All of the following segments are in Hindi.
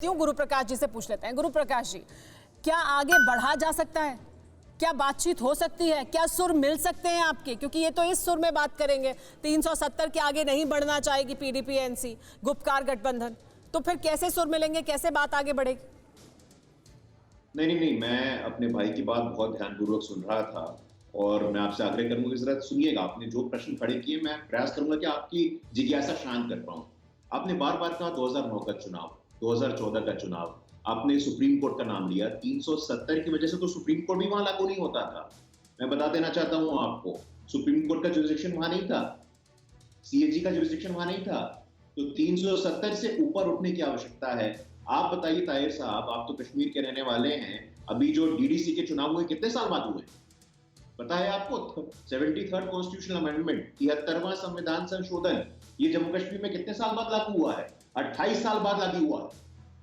गुरु प्रकाश जी से पूछ लेते हैं। गुरु प्रकाश जी, क्या आगे बढ़ा जा सकता है? क्या बातचीत हो सकती है? क्या सुर मिल सकते हैं आपके? क्योंकि ये तो इस सुर में बात करेंगे, 370 के आगे नहीं बढ़ना चाहेगी पीडीपी एनसी गुपकार गठबंधन, तो फिर कैसे सुर मिलेंगे, कैसे बात आगे बढ़ेगी? नहीं, मैं अपने भाई की बात बहुत ध्यानपूर्वक सुन रहा था और मैं आपसे आग्रह करूंगा कि जरा सुनिएगा। आपने जो प्रश्न खड़े किए, मैं प्रयास करूंगा कि आपकी जिज्ञासा शांत कर पाऊं। आपने बार-बार कहा 2009 का चुनाव, 2014 का चुनाव, आपने सुप्रीम कोर्ट का नाम लिया। 370 की वजह से तो सुप्रीम कोर्ट भी वहां लागू नहीं होता था। मैं बता देना चाहता हूं आपको, सुप्रीम कोर्ट का जुरिसडिक्शन वहां नहीं था, सीएजी का जुरिसडिक्शन वहां नहीं था, तो 370 से ऊपर उठने की आवश्यकता है। आप बताइए ताहिर साहब, आप तो कश्मीर के रहने वाले हैं, अभी जो डीडीसी के चुनाव हुए कितने साल बाद हुए पता है आपको? 73rd कॉन्स्टिट्यूशनल अमेंडमेंट, 73वां संविधान संशोधन, ये जम्मू कश्मीर में कितने साल बाद लागू हुआ है? 28 साल बाद लागू हुआ है।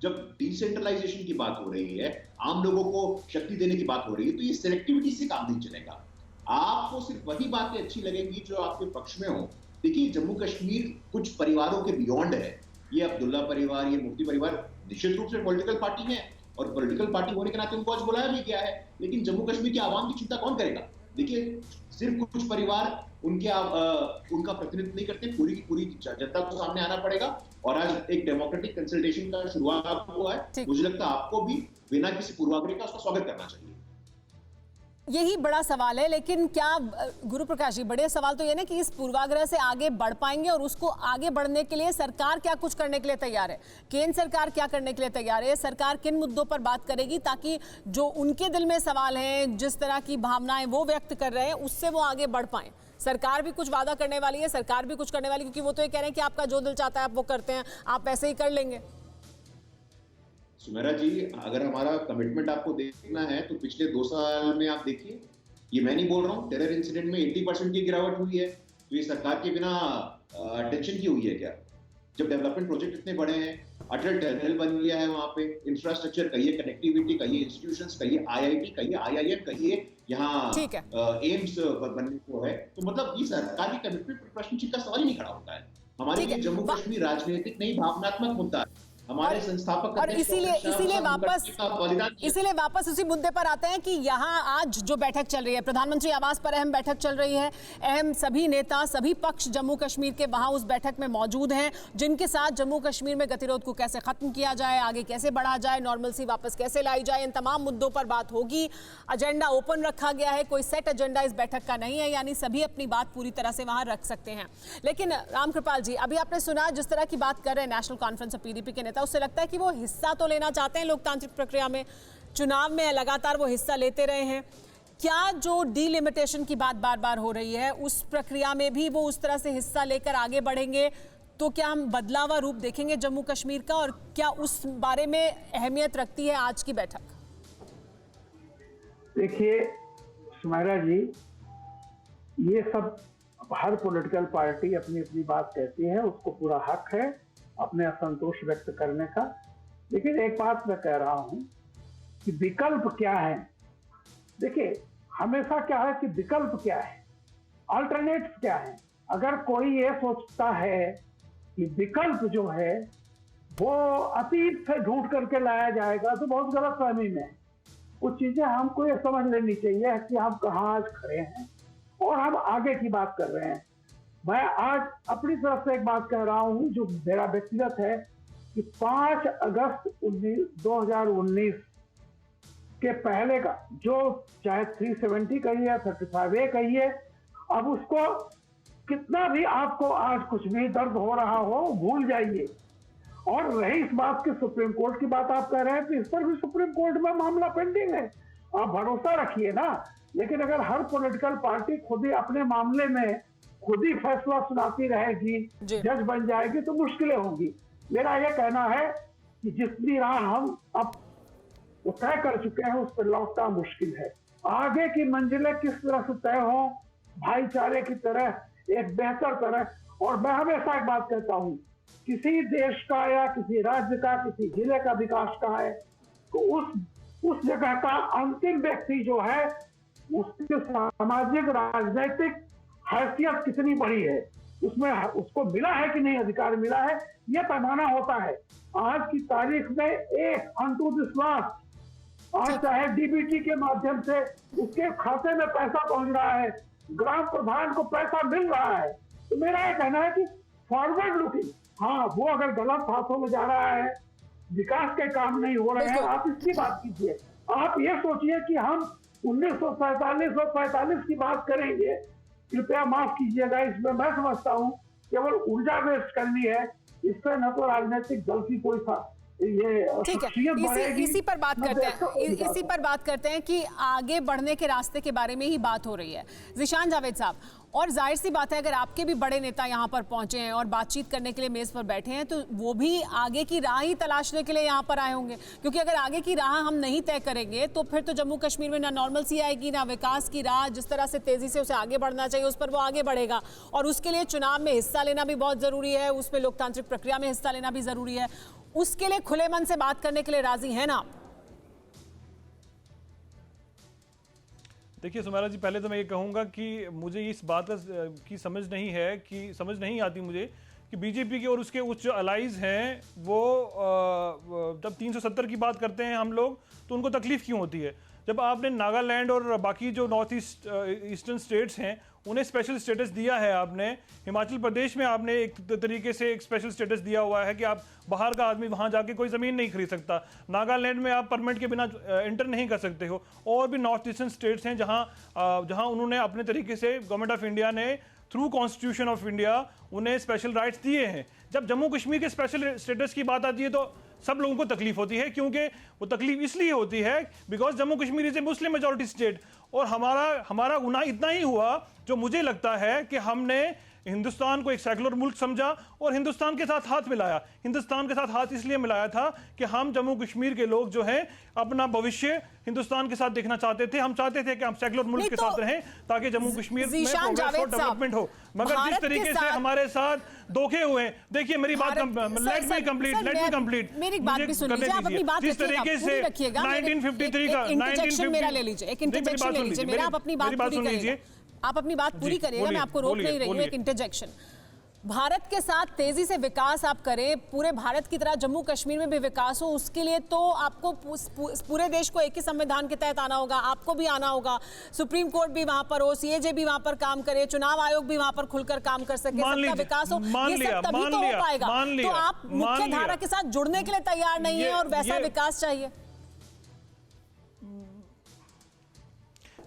जब डिसेंट्रलाइजेशन की बात हो रही है, आम लोगों को शक्ति देने की बात हो रही है, तो ये सिलेक्टिविटी से काम नहीं चलेगा। आपको सिर्फ वही बातें अच्छी लगेंगी जो आपके पक्ष में हो। देखिए, जम्मू कश्मीर कुछ परिवारों के बियॉन्ड है। ये अब्दुल्ला परिवार, ये मुफ्ती परिवार निश्चित रूप से पॉलिटिकल पार्टी है और पॉलिटिकल पार्टी होने के नाते उनको आज बुलाया भी गया है, लेकिन जम्मू कश्मीर की आवाम की चिंता कौन करेगा? देखिए, सिर्फ कुछ परिवार उनका प्रतिनिधित्व नहीं करते, पूरी की पूरी जनता को सामने आना पड़ेगा। और आज एक डेमोक्रेटिक कंसल्टेशन का शुरुआत हुआ है, मुझे लगता है आपको भी बिना किसी पूर्वाग्रह का उसका स्वागत करना चाहिए। यही बड़ा सवाल है, लेकिन क्या गुरु प्रकाश जी, बड़े सवाल तो ये ना कि इस पूर्वाग्रह से आगे बढ़ पाएंगे और उसको आगे बढ़ने के लिए सरकार क्या कुछ करने के लिए तैयार है? केंद्र सरकार क्या करने के लिए तैयार है? सरकार किन मुद्दों पर बात करेगी ताकि जो उनके दिल में सवाल हैं, जिस तरह की भावनाएं वो व्यक्त कर रहे हैं, उससे वो आगे बढ़ पाए? सरकार भी कुछ वादा करने वाली है, सरकार भी कुछ करने वाली है, क्योंकि वो तो ये कह रहे हैं कि आपका जो दिल चाहता है आप वो करते हैं, आप वैसे ही कर लेंगे। सुमेरा जी, अगर हमारा कमिटमेंट आपको देखना है तो पिछले 2 साल में आप देखिए, ये मैं नहीं बोल रहा हूँ, टेरर इंसिडेंट में 80% की गिरावट हुई है, तो ये सरकार के बिना टेंशन की हुई है क्या? जब डेवलपमेंट प्रोजेक्ट इतने बड़े हैं, अटल टनल बन गया है, वहां पे इंफ्रास्ट्रक्चर कहिए, कनेक्टिविटी कहिए, इंस्टीट्यूशंस कहिए, आईआईटी कहिए, आईआईएम कहिए, यहाँ एम्स बनने को है, तो मतलब ये सरकार की कमिटमेंट पर प्रश्न चिन्ह का सवाल ही नहीं खड़ा होता है। हमारे लिए जम्मू कश्मीर राजनीतिक नहीं, भावनात्मक मुद्दा है। हमारे संस्थापक और इसीलिए वापस उसी मुद्दे पर आते हैं कि यहाँ आज जो बैठक चल रही है, प्रधानमंत्री आवास पर अहम बैठक चल रही है, अहम सभी नेता, सभी पक्ष जम्मू कश्मीर के वहां उस बैठक में मौजूद हैं, जिनके साथ जम्मू कश्मीर में गतिरोध को कैसे खत्म किया जाए, आगे कैसे बढ़ा जाए, नॉर्मलसी वापस कैसे लाई जाए, इन तमाम मुद्दों पर बात होगी। एजेंडा ओपन रखा गया है, कोई सेट एजेंडा इस बैठक का नहीं है, यानी सभी अपनी बात पूरी तरह से वहां रख सकते हैं। लेकिन रामकृपाल जी, अभी आपने सुना जिस तरह की बात कर रहे हैं नेशनल कॉन्फ्रेंस ऑफ पीडीपी के नेता, उससे लगता है कि वो हिस्सा तो लेना चाहते हैं लोकतांत्रिक प्रक्रिया में, चुनाव में लगातार वो हिस्सा लेते रहे हैं। क्या जो डीलिमिटेशन की बात बार बार हो रही है, उस प्रक्रिया में भी वो उस तरह से हिस्सा लेकर आगे बढ़ेंगे? तो क्या हम बदलावा रूप देखेंगे जम्मू कश्मीर का, और क्या उस बारे में अहमियत रखती है आज की बैठक? देखिए सुमेरा जी, ये सब हर पॉलिटिकल पार्टी अपनी अपनी बात कहती है, उसको पूरा हक है अपने असंतोष व्यक्त करने का। लेकिन एक बात मैं कह रहा हूं कि विकल्प क्या है। देखिए, हमेशा क्या है कि विकल्प क्या है, अल्टरनेटिव क्या है। अगर कोई ये सोचता है कि विकल्प जो है वो अतीत से ढूंढ करके लाया जाएगा, तो बहुत गलत फहमी में। कुछ चीजें हमको ये समझ लेनी चाहिए कि हम कहाँ आज खड़े हैं और हम आगे की बात कर रहे हैं। मैं आज अपनी तरफ से एक बात कह रहा हूं जो मेरा व्यक्तिगत है कि 5 अगस्त 2019 के पहले का जो चाहे 370 कहिए, 35A कहिए, अब उसको कितना भी आपको आज कुछ भी दर्द हो रहा हो, भूल जाइए। और रही इस बात की सुप्रीम कोर्ट की बात आप कह रहे हैं, तो इस पर भी सुप्रीम कोर्ट में मामला पेंडिंग है, आप भरोसा रखिए ना। लेकिन अगर हर पॉलिटिकल पार्टी खुद ही अपने मामले में खुद ही फैसला सुनाती रहेगी, जज बन जाएगी, तो मुश्किलें होंगी। मेरा यह कहना है कि जितनी राह हम अब तय कर चुके हैं उस पर लौटना मुश्किल है। आगे की मंजिलें किस तरह से तय हो, भाईचारे की तरह, एक बेहतर तरह। और मैं हमेशा एक बात कहता हूं, किसी देश का या किसी राज्य का, किसी जिले का विकास का है, तो उस जगह का अंतिम व्यक्ति जो है, उसकी सामाजिक राजनीतिक हैसियत कितनी बड़ी है, उसमें उसको मिला है कि नहीं अधिकार मिला है, यह पैमाना होता है। आज की तारीख में एक अनटू दिस लास्ट, आज चाहे डीबीटी के माध्यम से उसके खाते में पैसा पहुंच रहा है, ग्राम प्रधान को पैसा मिल रहा है, तो मेरा यह कहना है कि फॉरवर्ड लुकिंग, हाँ वो अगर गलत हाथों में जा रहा है, विकास के काम नहीं हो रहे हैं, आप इसकी बात कीजिए। आप ये सोचिए कि हम 1947 और 45 की बात करेंगे, कृपया माफ कीजिएगा, इसमें मैं समझता हूँ केवल ऊर्जा वेस्ट करनी है, इससे न तो राजनीतिक दल की कोई ये ठीक है। इसी पर बात करते हैं, इसी पर बात करते हैं कि आगे बढ़ने के रास्ते के बारे में ही बात हो रही है। ज़ीशान जावेद साहब, और जाहिर सी बात है अगर आपके भी बड़े नेता यहाँ पर पहुंचे हैं और बातचीत करने के लिए मेज पर बैठे हैं तो वो भी आगे की राह ही तलाशने के लिए यहाँ पर आए होंगे, क्योंकि अगर आगे की राह हम नहीं तय करेंगे तो फिर तो जम्मू कश्मीर में ना नॉर्मलसी आएगी, ना विकास की राह जिस तरह से तेजी से उसे आगे बढ़ना चाहिए उस पर वो आगे बढ़ेगा। और उसके लिए चुनाव में हिस्सा लेना भी बहुत जरूरी है, उसमें लोकतांत्रिक प्रक्रिया में हिस्सा लेना भी जरूरी है। उसके लिए खुले मन से बात करने के लिए राजी हैं ना आप? देखिए सुमेरा जी, पहले तो मैं ये कहूँगा कि मुझे इस बात की समझ नहीं आती मुझे कि बीजेपी के और उसके उच्च अलाइज हैं वो जब 370 की बात करते हैं हम लोग तो उनको तकलीफ क्यों होती है। जब आपने नागालैंड और बाकी जो नॉर्थ ईस्टर्न स्टेट्स हैं उन्हें स्पेशल स्टेटस दिया है, आपने हिमाचल प्रदेश में आपने एक तरीके से एक स्पेशल स्टेटस दिया हुआ है कि आप बाहर का आदमी वहां जाके कोई ज़मीन नहीं खरीद सकता, नागालैंड में आप परमिट के बिना एंटर नहीं कर सकते हो, और भी नॉर्थ ईस्टर्न स्टेट्स हैं जहां उन्होंने अपने तरीके से गवर्नमेंट ऑफ इंडिया ने थ्रू कॉन्स्टिट्यूशन ऑफ इंडिया उन्हें स्पेशल राइट्स दिए हैं। जब जम्मू कश्मीर के स्पेशल स्टेटस की बात आती है तो सब लोगों को तकलीफ होती है, क्योंकि वो तकलीफ इसलिए होती है because Jammu Kashmir is a Muslim majority state. और हमारा गुनाह इतना ही हुआ जो मुझे लगता है कि हमने हिंदुस्तान को एक सेकुलर मुल्क समझा और हिंदुस्तान के साथ हाथ मिलाया। हिंदुस्तान के साथ हाथ इसलिए मिलाया था कि हम जम्मू कश्मीर के लोग जो हैं अपना भविष्य हिंदुस्तान के साथ देखना चाहते थे। हम चाहते थे कि हम सेकुलर मुल्क के साथ रहें ताकि जम्मू कश्मीर में प्रोग्रेस और डेवलपमेंट हो। मगर जिस तरीके से हमारे साथ धोखे हुए हैं, देखिए मेरी बात लेट मी कंप्लीट मेरी बात भी सुन लीजिए, आप अपनी बात जिस तरीके से 1953 का इंटरजेक्शन मेरा ले लीजिए, एक इंटरजेक्शन ले लीजिए मेरा, आप अपनी बात पूरी करिए, आप अपनी बात पूरी करिएगा, मैं आपको रोक नहीं रही हूँ। एक इंटरजेक्शन, भारत के साथ तेजी से विकास आप करें, पूरे भारत की तरह जम्मू कश्मीर में भी विकास हो, उसके लिए तो आपको पूरे देश को एक ही संविधान के तहत आना होगा, आपको भी आना होगा, सुप्रीम कोर्ट भी वहां पर हो, सीएजे भी वहां पर काम करे, चुनाव आयोग भी वहां पर खुलकर काम कर सके, सबका विकास हो, ये सब तभी तो हो पाएगा। तो आप मुख्य धारा के साथ जुड़ने के लिए तैयार नहीं है और वैसा विकास चाहिए।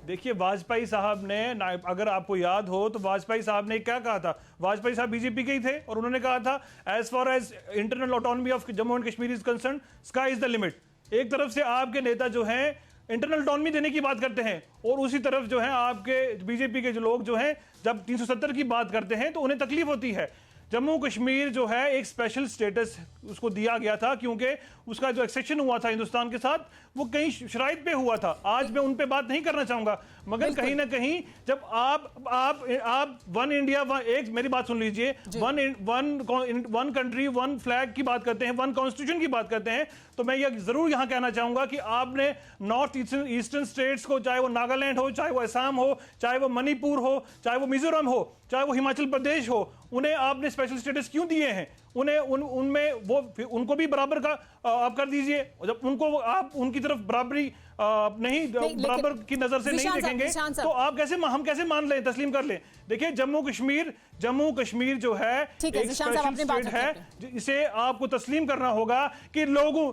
देखिए वाजपेयी साहब ने, अगर आपको याद हो तो वाजपेयी साहब ने क्या कहा था, वाजपेयी साहब बीजेपी के ही थे और उन्होंने कहा था as far as internal autonomy of Jammu and Kashmir is concern sky is the limit. एक तरफ से आपके नेता जो हैं इंटरनल ऑटोनॉमी देने की बात करते हैं और उसी तरफ जो है आपके बीजेपी के जो लोग जो हैं जब 370 की बात करते हैं तो उन्हें तकलीफ होती है। जम्मू कश्मीर जो है एक स्पेशल स्टेटस उसको दिया गया था क्योंकि उसका जो एक्सेशन हुआ था हिंदुस्तान के साथ वो कई शराइत पे हुआ था। आज मैं उन पे बात नहीं करना चाहूंगा, मगर कहीं ना कहीं जब आप वन इंडिया एक मेरी बात सुन लीजिए, वन कंट्री वन फ्लैग की बात करते हैं, वन कॉन्स्टिट्यूशन की बात करते हैं, तो मैं ये जरूर यहां कहना चाहूंगा कि आपने नॉर्थ ईस्टर्न स्टेट्स को, चाहे वो नागालैंड हो, चाहे वो असम हो, चाहे वो मणिपुर हो, चाहे वो मिजोरम हो, चाहे वो हिमाचल प्रदेश हो, उन्हें आपने स्पेशल स्टेटस क्यों दिए हैं? उनमें वो उनको भी बराबर का आप कर दीजिए। जब उनको आप उनकी तरफ बराबरी नहीं बराबर की नजर से नहीं देखेंगे तो आप हम कैसे मान लें, तस्लीम कर लें? देखिए जम्मू कश्मीर जो है एक स्पेशल स्टेट है, इसे आपको तस्लीम करना होगा कि लोगों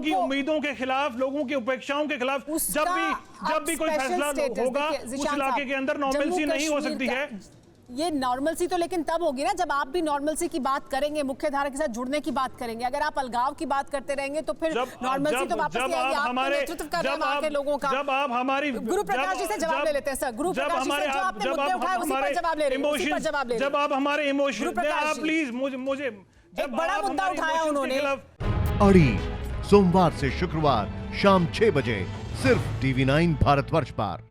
की उम्मीदों के खिलाफ, लोगों की उपेक्षाओं के खिलाफ जब भी कोई फैसला होगा उस इलाके के अंदर नॉर्मलसी नहीं हो सकती है। ये नॉर्मलसी तो लेकिन तब होगी ना जब आप भी नॉर्मलसी की बात करेंगे, मुख्य धारा के साथ जुड़ने की बात करेंगे। अगर आप अलगाव की बात करते रहेंगे तो फिर नॉर्मलसी तो वापस नहीं आएगी। आप नेतृत्व कर रहे हैं वहां के लोगों का। जब आप हमारी गुरु प्रकाश जी से जवाब ले लेते हैं सर, गुरु प्रकाश जी से जो आपने मुद्दे उठाए उसी पर जवाब ले रहे हैं, जब आप हमारे इमोशन, आप प्लीज मुझे एक बड़ा मुद्दा उठाया उन्होंने। अड़ी सोमवार से शुक्रवार शाम 6 बजे सिर्फ TV9 भारतवर्ष पर।